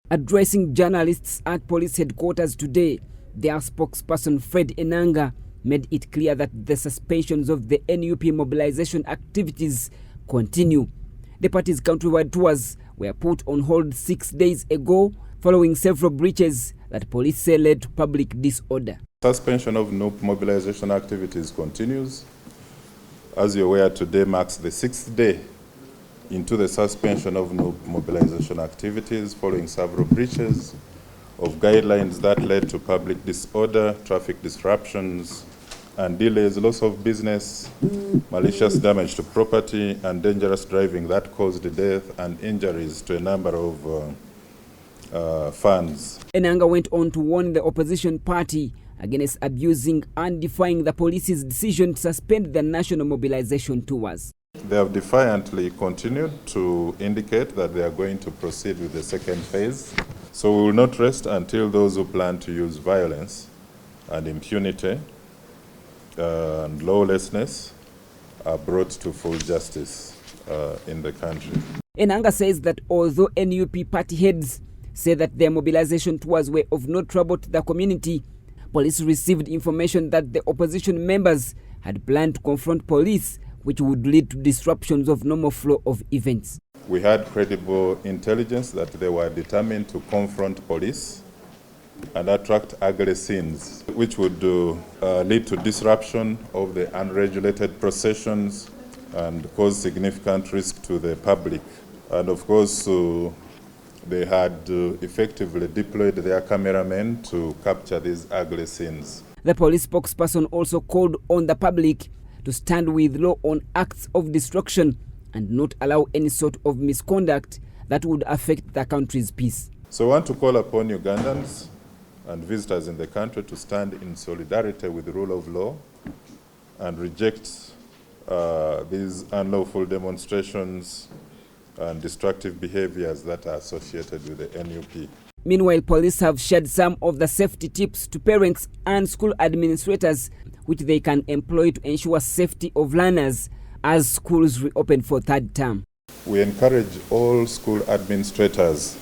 Addressing journalists at police headquarters today, their spokesperson Fred Enanga made it clear that the suspensions of the NUP mobilization activities continue. The party's countrywide tours were put on hold 6 days ago following several breaches that police say led to public disorder. Suspension of NUP mobilization activities continues. As you're aware, today marks the 6th day into the suspension of NUP mobilization activities following several breaches of guidelines that led to public disorder, traffic disruptions and delays, loss of business, malicious damage to property, and dangerous driving that caused death and injuries to a number of fans. Enanga went on to warn the opposition party against abusing and defying the police's decision to suspend the national mobilization tours. They have defiantly continued to indicate that they are going to proceed with the second phase. So we will not rest until those who plan to use violence and impunity and lawlessness are brought to full justice in the country. Enanga says that although NUP party heads say that their mobilization tours were of no trouble to the community, police received information that the opposition members had planned to confront police, which would lead to disruptions of normal flow of events. We had credible intelligence that they were determined to confront police and attract ugly scenes, which would lead to disruption of the unregulated processions and cause significant risk to the public. And of course, they had effectively deployed their cameramen to capture these ugly scenes. The police spokesperson also called on the public to stand with law on acts of destruction and not allow any sort of misconduct that would affect the country's peace. So I want to call upon Ugandans and visitors in the country to stand in solidarity with the rule of law and reject these unlawful demonstrations and destructive behaviors that are associated with the NUP. Meanwhile, police have shared some of the safety tips to parents and school administrators which they can employ to ensure safety of learners as schools reopen for third term. We encourage all school administrators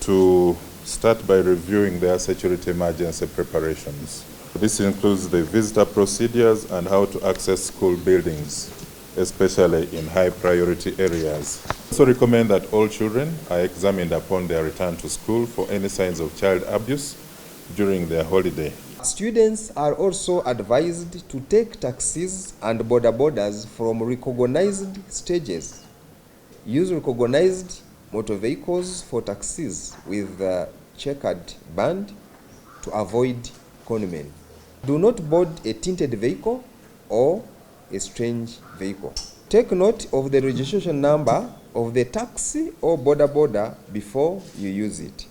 to start by reviewing their security emergency preparations. This includes the visitor procedures and how to access school buildings, especially in high priority areas. I also recommend that all children are examined upon their return to school for any signs of child abuse during their holiday. Students are also advised to take taxis and bodabodas from recognized stages. Use recognized motor vehicles for taxis with a checkered band to avoid conmen. Do not board a tinted vehicle or a strange vehicle. Take note of the registration number of the taxi or boda before you use it.